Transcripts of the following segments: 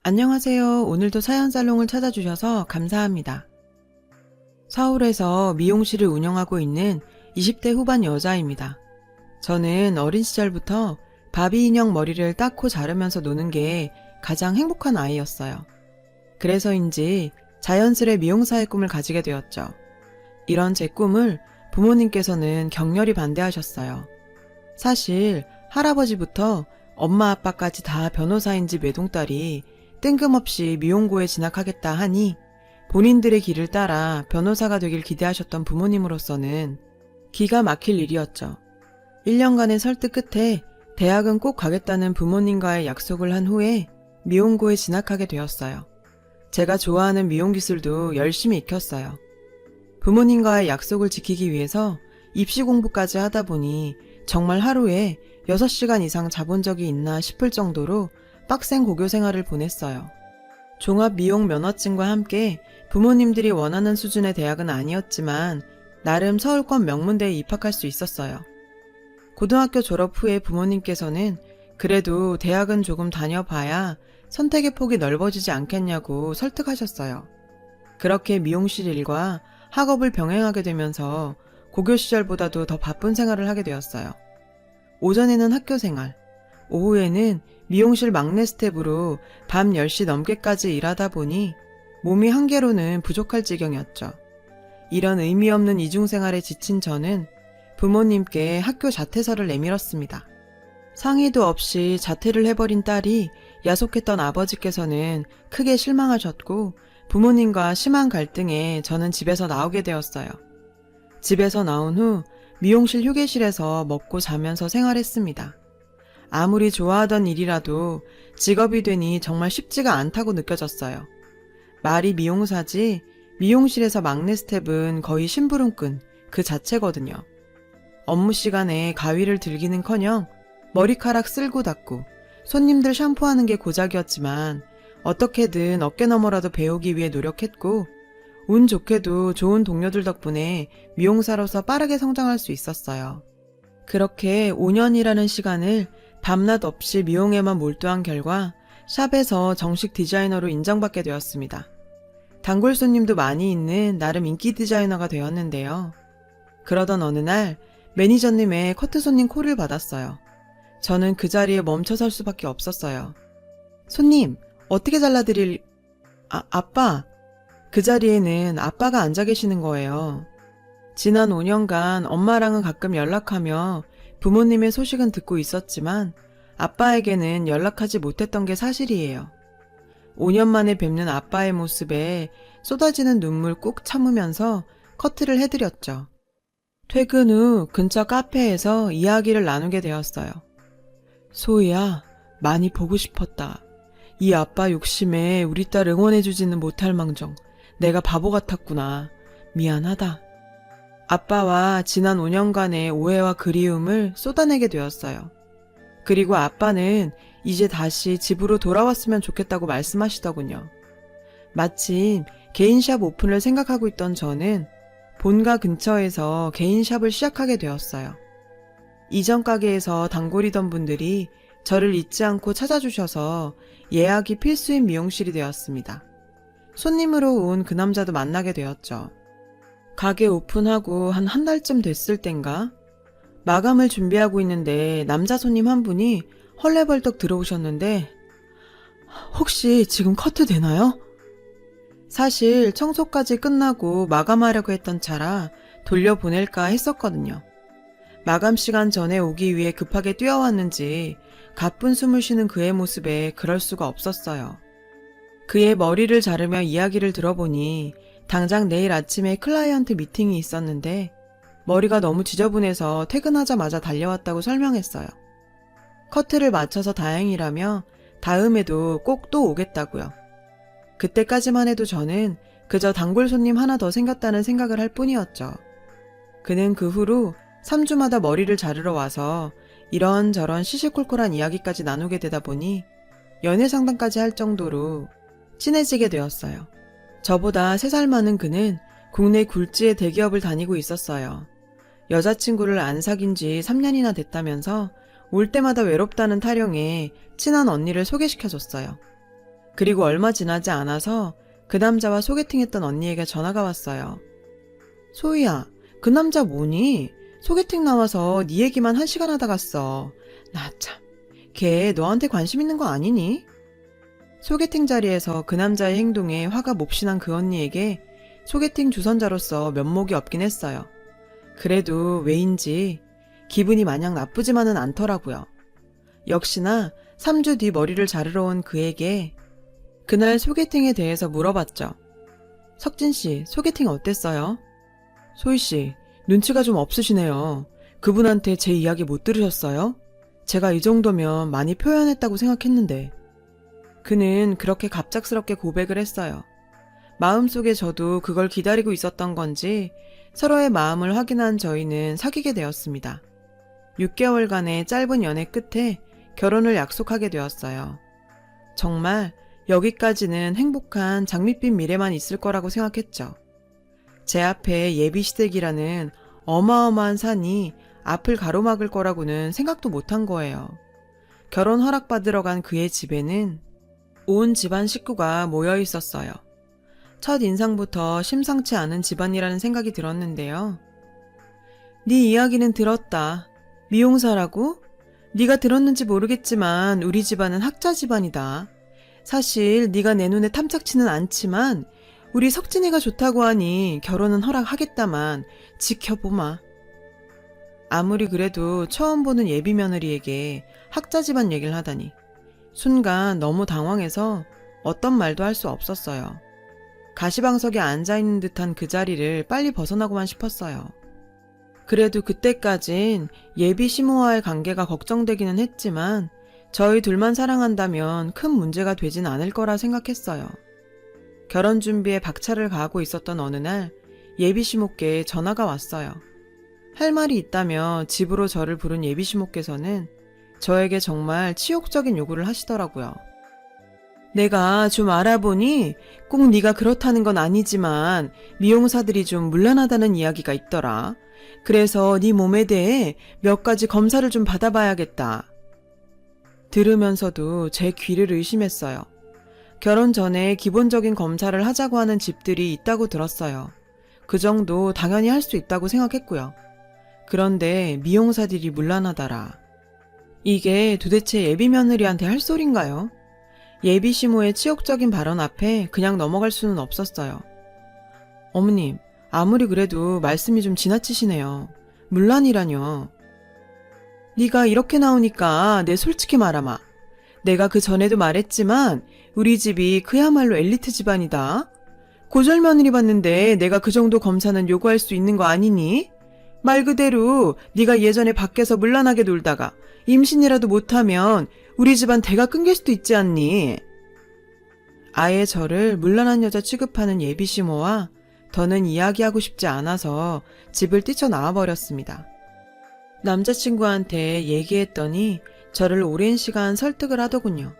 안녕하세요. 오늘도 사연살롱을 찾아주셔서 감사합니다. 서울에서 미용실을 운영하고 있는 20대 후반 여자입니다. 저는 어린 시절부터 바비 인형 머리를 닦고 자르면서 노는 게 가장 행복한 아이였어요. 그래서인지 자연스레 미용사의 꿈을 가지게 되었죠. 이런 제 꿈을 부모님께서는 격렬히 반대하셨어요. 사실 할아버지부터 엄마 아빠까지 다 변호사인 집 외동딸이 뜬금없이 미용고에 진학하겠다 하니 본인들의 길을 따라 변호사가 되길 기대하셨던 부모님으로서는 기가 막힐 일이었죠. 1년간의 설득 끝에 대학은 꼭 가겠다는 부모님과의 약속을 한 후에 미용고에 진학하게 되었어요. 제가 좋아하는 미용 기술도 열심히 익혔어요. 부모님과의 약속을 지키기 위해서 입시 공부까지 하다 보니 정말 하루에 6시간 이상 자본 적이 있나 싶을 정도로 빡센 고교 생활을 보냈어요. 종합 미용 면허증과 함께 부모님들이 원하는 수준의 대학은 아니었지만 나름 서울권 명문대에 입학할 수 있었어요. 고등학교 졸업 후에 부모님께서는 그래도 대학은 조금 다녀봐야 선택의 폭이 넓어지지 않겠냐고 설득하셨어요. 그렇게 미용실 일과 학업을 병행하게 되면서 고교 시절보다도 더 바쁜 생활을 하게 되었어요. 오전에는 학교 생활, 오후에는 미용실 막내 스텝으로 밤 10시 넘게까지 일하다 보니 몸이 한계로는 부족할 지경이었죠. 이런 의미 없는 이중생활에 지친 저는 부모님께 학교 자퇴서를 내밀었습니다. 상의도 없이 자퇴를 해버린 딸이 야속했던 아버지께서는 크게 실망하셨고 부모님과 심한 갈등에 저는 집에서 나오게 되었어요. 집에서 나온 후 미용실 휴게실에서 먹고 자면서 생활했습니다. 아무리 좋아하던 일이라도 직업이 되니 정말 쉽지가 않다고 느껴졌어요. 말이 미용사지 미용실에서 막내 스텝은 거의 심부름꾼 그 자체거든요. 업무 시간에 가위를 들기는커녕 머리카락 쓸고 닦고 손님들 샴푸하는 게 고작이었지만 어떻게든 어깨너머라도 배우기 위해 노력했고 운 좋게도 좋은 동료들 덕분에 미용사로서 빠르게 성장할 수 있었어요. 그렇게 5년이라는 시간을 밤낮 없이 미용에만 몰두한 결과 샵에서 정식 디자이너로 인정받게 되었습니다. 단골 손님도 많이 있는 나름 인기 디자이너가 되었는데요. 그러던 어느 날 매니저님의 커트 손님 콜을 받았어요. 저는 그 자리에 멈춰설 수밖에 없었어요. 손님, 어떻게 잘라드릴... 아빠! 그 자리에는 아빠가 앉아 계시는 거예요. 지난 5년간 엄마랑은 가끔 연락하며 부모님의 소식은 듣고 있었지만 아빠에게는 연락하지 못했던 게 사실이에요. 5년 만에 뵙는 아빠의 모습에 쏟아지는 눈물 꾹 참으면서 커트를 해드렸죠. 퇴근 후 근처 카페에서 이야기를 나누게 되었어요. 소희야, 많이 보고 싶었다. 이 아빠 욕심에 우리 딸 응원해주지는 못할 망정 내가 바보 같았구나. 미안하다. 아빠와 지난 5년간의 오해와 그리움을 쏟아내게 되었어요. 그리고 아빠는 이제 다시 집으로 돌아왔으면 좋겠다고 말씀하시더군요. 마침 개인샵 오픈을 생각하고 있던 저는 본가 근처에서 개인샵을 시작하게 되었어요. 이전 가게에서 단골이던 분들이 저를 잊지 않고 찾아주셔서 예약이 필수인 미용실이 되었습니다. 손님으로 온 그 남자도 만나게 되었죠. 가게 오픈하고 한 달쯤 됐을 땐가? 마감을 준비하고 있는데 남자 손님 한 분이 헐레벌떡 들어오셨는데 혹시 지금 커트 되나요? 사실 청소까지 끝나고 마감하려고 했던 차라 돌려보낼까 했었거든요. 마감 시간 전에 오기 위해 급하게 뛰어왔는지 가쁜 숨을 쉬는 그의 모습에 그럴 수가 없었어요. 그의 머리를 자르며 이야기를 들어보니 당장 내일 아침에 클라이언트 미팅이 있었는데 머리가 너무 지저분해서 퇴근하자마자 달려왔다고 설명했어요. 커트를 마쳐서 다행이라며 다음에도 꼭 또 오겠다고요. 그때까지만 해도 저는 그저 단골 손님 하나 더 생겼다는 생각을 할 뿐이었죠. 그는 그 후로 3주마다 머리를 자르러 와서 이런저런 시시콜콜한 이야기까지 나누게 되다 보니 연애 상담까지 할 정도로 친해지게 되었어요. 저보다 3살 많은 그는 국내 굴지의 대기업을 다니고 있었어요. 여자친구를 안 사귄 지 3년이나 됐다면서 올 때마다 외롭다는 타령에 친한 언니를 소개시켜줬어요. 그리고 얼마 지나지 않아서 그 남자와 소개팅했던 언니에게 전화가 왔어요. 소희야, 그 남자 뭐니? 소개팅 나와서 네 얘기만 1시간 하다 갔어. 나 참, 걔 너한테 관심 있는 거 아니니? 소개팅 자리에서 그 남자의 행동에 화가 몹시 난 그 언니에게 소개팅 주선자로서 면목이 없긴 했어요. 그래도 왜인지 기분이 마냥 나쁘지만은 않더라고요. 역시나 3주 뒤 머리를 자르러 온 그에게 그날 소개팅에 대해서 물어봤죠. 석진씨, 소개팅 어땠어요? 소희씨, 눈치가 좀 없으시네요. 그분한테 제 이야기 못 들으셨어요? 제가 이 정도면 많이 표현했다고 생각했는데. 그는 그렇게 갑작스럽게 고백을 했어요. 마음속에 저도 그걸 기다리고 있었던 건지 서로의 마음을 확인한 저희는 사귀게 되었습니다. 6개월간의 짧은 연애 끝에 결혼을 약속하게 되었어요. 정말 여기까지는 행복한 장밋빛 미래만 있을 거라고 생각했죠. 제 앞에 예비시댁이라는 어마어마한 산이 앞을 가로막을 거라고는 생각도 못한 거예요. 결혼 허락받으러 간 그의 집에는 온 집안 식구가 모여 있었어요. 첫 인상부터 심상치 않은 집안이라는 생각이 들었는데요. 네 이야기는 들었다. 미용사라고? 네가 들었는지 모르겠지만 우리 집안은 학자 집안이다. 사실 네가 내 눈에 탐탁치는 않지만 우리 석진이가 좋다고 하니 결혼은 허락하겠다만 지켜보마. 아무리 그래도 처음 보는 예비 며느리에게 학자 집안 얘기를 하다니 순간 너무 당황해서 어떤 말도 할 수 없었어요. 가시방석에 앉아있는 듯한 그 자리를 빨리 벗어나고만 싶었어요. 그래도 그때까진 예비 시모와의 관계가 걱정되기는 했지만 저희 둘만 사랑한다면 큰 문제가 되진 않을 거라 생각했어요. 결혼 준비에 박차를 가하고 있었던 어느 날 예비 시모께 전화가 왔어요. 할 말이 있다며 집으로 저를 부른 예비 시모께서는 저에게 정말 치욕적인 요구를 하시더라고요. 내가 좀 알아보니 꼭 네가 그렇다는 건 아니지만 미용사들이 좀 문란하다는 이야기가 있더라. 그래서 네 몸에 대해 몇 가지 검사를 좀 받아봐야겠다. 들으면서도 제 귀를 의심했어요. 결혼 전에 기본적인 검사를 하자고 하는 집들이 있다고 들었어요. 그 정도 당연히 할 수 있다고 생각했고요. 그런데 미용사들이 문란하더라. 이게 도대체 예비 며느리한테 할 소린가요? 예비 시모의 치욕적인 발언 앞에 그냥 넘어갈 수는 없었어요. 어머님, 아무리 그래도 말씀이 좀 지나치시네요. 문란이라뇨. 네가 이렇게 나오니까 내 솔직히 말하마. 내가 그 전에도 말했지만 우리 집이 그야말로 엘리트 집안이다. 고졸 며느리 봤는데 내가 그 정도 검사는 요구할 수 있는 거 아니니? 말 그대로 네가 예전에 밖에서 문란하게 놀다가 임신이라도 못하면 우리 집안 대가 끊길 수도 있지 않니? 아예 저를 문란한 여자 취급하는 예비 시모와 더는 이야기하고 싶지 않아서 집을 뛰쳐나와 버렸습니다. 남자친구한테 얘기했더니 저를 오랜 시간 설득을 하더군요.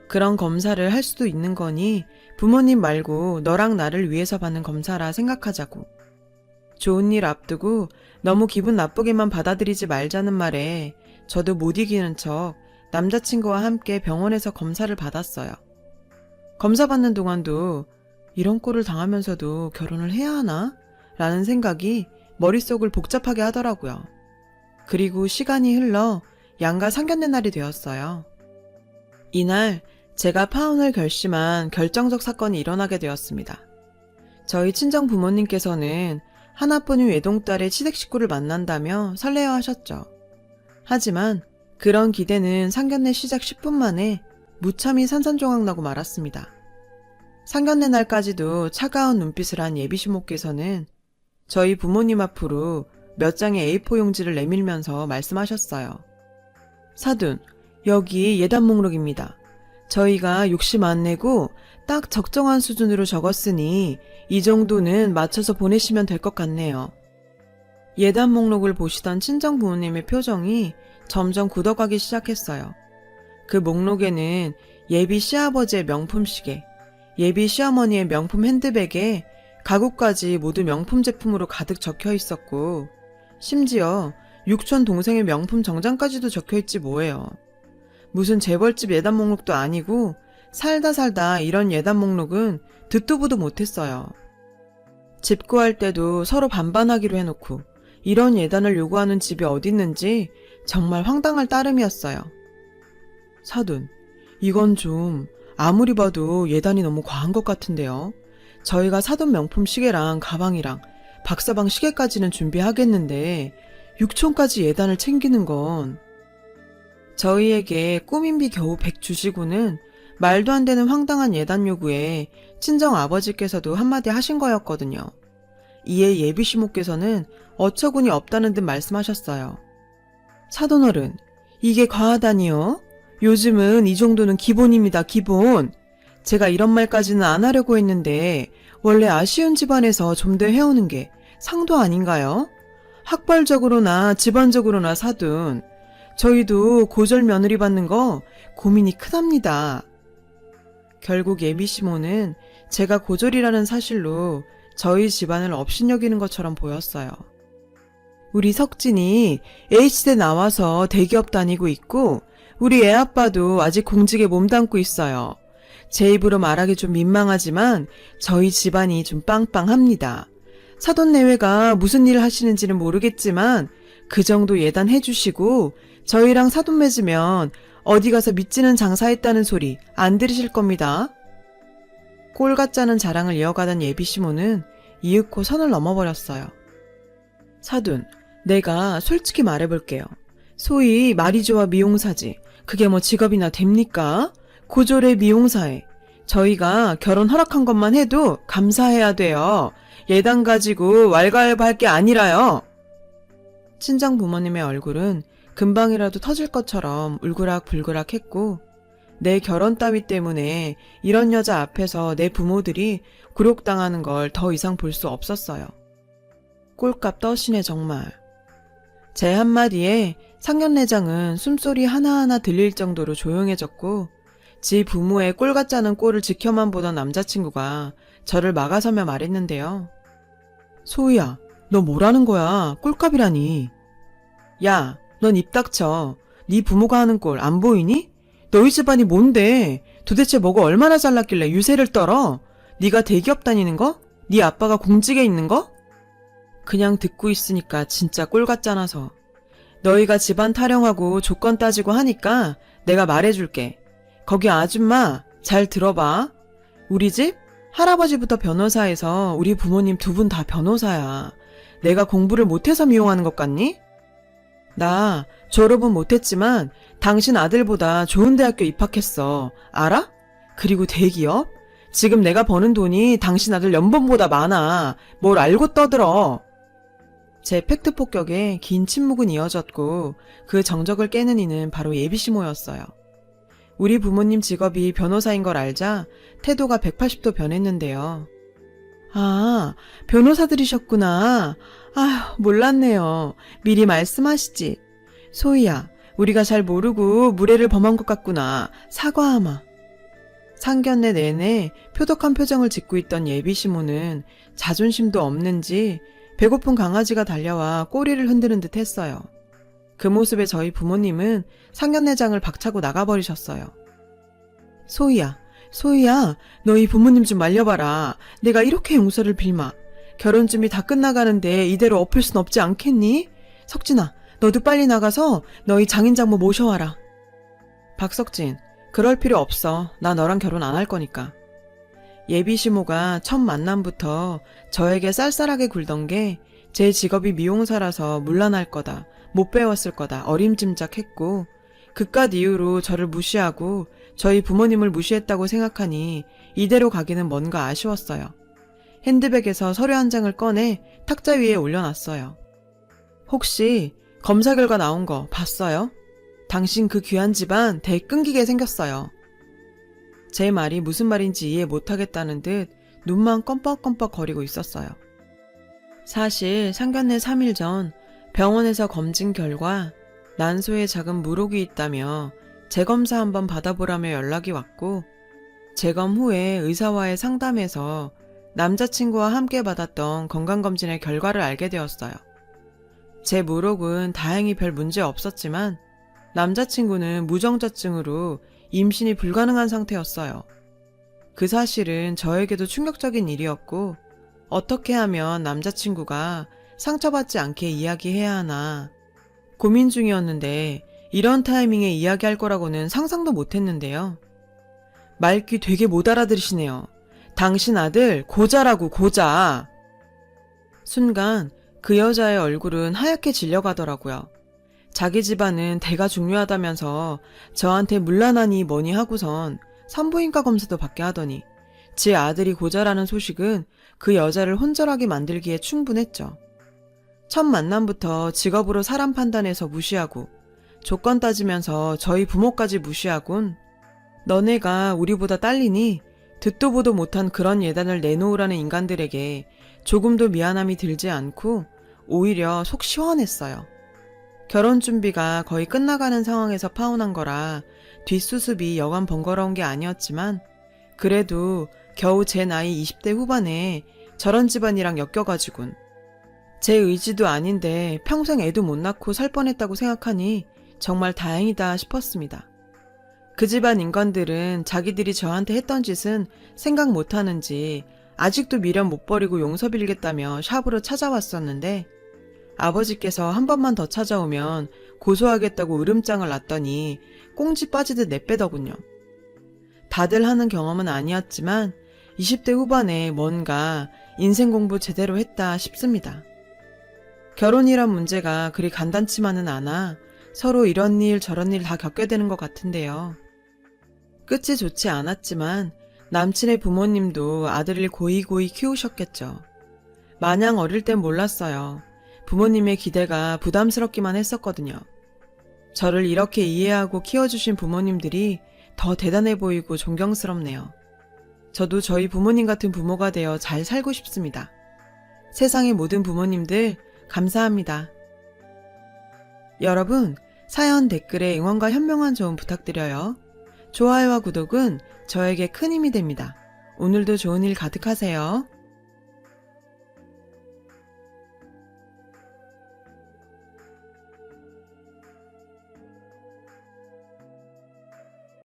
그런 검사를 할 수도 있는 거니 부모님 말고 너랑 나를 위해서 받는 검사라 생각하자고. 좋은 일 앞두고 너무 기분 나쁘게만 받아들이지 말자는 말에 저도 못 이기는 척 남자친구와 함께 병원에서 검사를 받았어요. 검사 받는 동안도 이런 꼴을 당하면서도 결혼을 해야 하나? 라는 생각이 머릿속을 복잡하게 하더라고요. 그리고 시간이 흘러 양가 상견례 날이 되었어요. 이날 제가 파혼을 결심한 결정적 사건이 일어나게 되었습니다. 저희 친정 부모님께서는 하나뿐인 외동딸의 시댁 식구를 만난다며 설레어 하셨죠. 하지만 그런 기대는 상견례 시작 10분 만에 무참히 산산조각 나고 말았습니다. 상견례 날까지도 차가운 눈빛을 한 예비시모께서는 저희 부모님 앞으로 몇 장의 A4 용지를 내밀면서 말씀하셨어요. 사돈, 여기 예단 목록입니다. 저희가 욕심 안 내고 딱 적정한 수준으로 적었으니 이 정도는 맞춰서 보내시면 될 것 같네요. 예단 목록을 보시던 친정 부모님의 표정이 점점 굳어가기 시작했어요. 그 목록에는 예비 시아버지의 명품 시계, 예비 시어머니의 명품 핸드백에 가구까지 모두 명품 제품으로 가득 적혀 있었고 심지어 육촌 동생의 명품 정장까지도 적혀있지 뭐예요. 무슨 재벌집 예단 목록도 아니고 살다 살다 이런 예단 목록은 듣도 보도 못했어요. 집 구할 때도 서로 반반하기로 해놓고 이런 예단을 요구하는 집이 어딨는지 정말 황당할 따름이었어요. 사돈, 이건 좀 아무리 봐도 예단이 너무 과한 것 같은데요. 저희가 사돈 명품 시계랑 가방이랑 박사방 시계까지는 준비하겠는데 6천까지 예단을 챙기는 건 저희에게 꾸민비 겨우 100 주시고는 말도 안 되는 황당한 예단 요구에 친정 아버지께서도 한마디 하신 거였거든요. 이에 예비시모께서는 어처구니 없다는 듯 말씀하셨어요. 사돈어른, 이게 과하다니요? 요즘은 이 정도는 기본입니다, 기본. 제가 이런 말까지는 안 하려고 했는데 원래 아쉬운 집안에서 좀 더 해오는 게 상도 아닌가요? 학벌적으로나 집안적으로나 사돈, 저희도 고졸 며느리 받는 거 고민이 크답니다. 결국 예비시모는 제가 고졸이라는 사실로 저희 집안을 업신여기는 것처럼 보였어요. 우리 석진이 H대 나와서 대기업 다니고 있고 우리 애아빠도 아직 공직에 몸담고 있어요. 제 입으로 말하기 좀 민망하지만 저희 집안이 좀 빵빵합니다. 사돈 내외가 무슨 일을 하시는지는 모르겠지만 그 정도 예단해 주시고 저희랑 사돈 맺으면 어디 가서 믿지는 장사했다는 소리 안 들으실 겁니다. 꼴 같자는 자랑을 이어가던 예비시모는 이윽고 선을 넘어버렸어요. 사돈, 내가 솔직히 말해볼게요. 소위 말이 좋아 미용사지. 그게 뭐 직업이나 됩니까? 고졸의 미용사에 저희가 결혼 허락한 것만 해도 감사해야 돼요. 예단 가지고 왈가왈부할 게 아니라요. 친정 부모님의 얼굴은 금방이라도 터질 것처럼 울그락불그락 했고 내 결혼 따위 때문에 이런 여자 앞에서 내 부모들이 굴욕당하는 걸 더 이상 볼 수 없었어요. 꼴값 떠시네 정말. 제 한마디에 상견례장은 숨소리 하나하나 들릴 정도로 조용해졌고 지 부모의 꼴 같지 않은 꼴을 지켜만 보던 남자친구가 저를 막아서며 말했는데요. 소희야, 너 뭐라는 거야? 꼴값이라니. 야, 넌 입 닥쳐. 네 부모가 하는 꼴 안 보이니? 너희 집안이 뭔데? 도대체 뭐가 얼마나 잘났길래 유세를 떨어? 네가 대기업 다니는 거? 네 아빠가 공직에 있는 거? 그냥 듣고 있으니까 진짜 꼴 같잖아서. 너희가 집안 타령하고 조건 따지고 하니까 내가 말해줄게. 거기 아줌마 잘 들어봐. 우리 집 할아버지부터 변호사해서 우리 부모님 두 분 다 변호사야. 내가 공부를 못해서 미용하는 것 같니? 나 졸업은 못했지만 당신 아들보다 좋은 대학교 입학했어. 알아? 그리고 대기업? 지금 내가 버는 돈이 당신 아들 연봉보다 많아. 뭘 알고 떠들어. 제 팩트 폭격에 긴 침묵은 이어졌고 그 정적을 깨는 이는 바로 예비시모였어요. 우리 부모님 직업이 변호사인 걸 알자 태도가 180도 변했는데요. 아, 변호사들이셨구나. 아휴, 몰랐네요. 미리 말씀하시지. 소희야, 우리가 잘 모르고 무례를 범한 것 같구나. 사과하마. 상견례 내내 표독한 표정을 짓고 있던 예비시모는 자존심도 없는지 배고픈 강아지가 달려와 꼬리를 흔드는 듯 했어요. 그 모습에 저희 부모님은 상견례장을 박차고 나가버리셨어요. 소희야, 소희야, 너희 부모님 좀 말려봐라. 내가 이렇게 용서를 빌마. 결혼 준비 다 끝나가는데 이대로 엎을 순 없지 않겠니? 석진아, 너도 빨리 나가서 너희 장인장모 모셔와라. 박석진, 그럴 필요 없어. 나 너랑 결혼 안 할 거니까. 예비시모가 첫 만남부터 저에게 쌀쌀하게 굴던 게 제 직업이 미용사라서 물러날 거다, 못 배웠을 거다 어림짐작했고 그깟 이유로 저를 무시하고 저희 부모님을 무시했다고 생각하니 이대로 가기는 뭔가 아쉬웠어요. 핸드백에서 서류 한 장을 꺼내 탁자 위에 올려놨어요. 혹시 검사 결과 나온 거 봤어요? 당신 그 귀한 집안 대 끊기게 생겼어요. 제 말이 무슨 말인지 이해 못하겠다는 듯 눈만 껌뻑껌뻑 거리고 있었어요. 사실 상견례 3일 전 병원에서 검진 결과 난소에 작은 물혹이 있다며 재검사 한번 받아보라며 연락이 왔고 재검 후에 의사와의 상담에서 남자친구와 함께 받았던 건강검진의 결과를 알게 되었어요. 제 물혹은 다행히 별 문제 없었지만 남자친구는 무정자증으로 임신이 불가능한 상태였어요. 그 사실은 저에게도 충격적인 일이었고, 어떻게 하면 남자친구가 상처받지 않게 이야기해야 하나 고민 중이었는데, 이런 타이밍에 이야기할 거라고는 상상도 못했는데요. 말귀 되게 못 알아들으시네요. 당신 아들 고자라고, 고자. 순간 그 여자의 얼굴은 하얗게 질려가더라고요. 자기 집안은 대가 중요하다면서 저한테 물란하니 뭐니 하고선 산부인과 검사도 받게 하더니 제 아들이 고자라는 소식은 그 여자를 혼절하게 만들기에 충분했죠. 첫 만남부터 직업으로 사람 판단해서 무시하고 조건 따지면서 저희 부모까지 무시하곤 너네가 우리보다 딸리니 듣도 보도 못한 그런 예단을 내놓으라는 인간들에게 조금도 미안함이 들지 않고 오히려 속 시원했어요. 결혼 준비가 거의 끝나가는 상황에서 파혼한 거라 뒷수습이 여간 번거로운 게 아니었지만 그래도 겨우 제 나이 20대 후반에 저런 집안이랑 엮여가지군. 제 의지도 아닌데 평생 애도 못 낳고 살 뻔했다고 생각하니 정말 다행이다 싶었습니다. 그 집안 인간들은 자기들이 저한테 했던 짓은 생각 못하는지 아직도 미련 못 버리고 용서 빌겠다며 샵으로 찾아왔었는데 아버지께서 한 번만 더 찾아오면 고소하겠다고 으름장을 놨더니 꽁지 빠지듯 내빼더군요. 다들 하는 경험은 아니었지만 20대 후반에 뭔가 인생 공부 제대로 했다 싶습니다. 결혼이란 문제가 그리 간단치만은 않아 서로 이런 일 저런 일 다 겪게 되는 것 같은데요. 끝이 좋지 않았지만 남친의 부모님도 아들을 고이고이 키우셨겠죠. 마냥 어릴 땐 몰랐어요. 부모님의 기대가 부담스럽기만 했었거든요. 저를 이렇게 이해하고 키워주신 부모님들이 더 대단해 보이고 존경스럽네요. 저도 저희 부모님 같은 부모가 되어 잘 살고 싶습니다. 세상의 모든 부모님들 감사합니다. 여러분, 사연 댓글에 응원과 현명한 조언 부탁드려요. 좋아요와 구독은 저에게 큰 힘이 됩니다. 오늘도 좋은 일 가득하세요.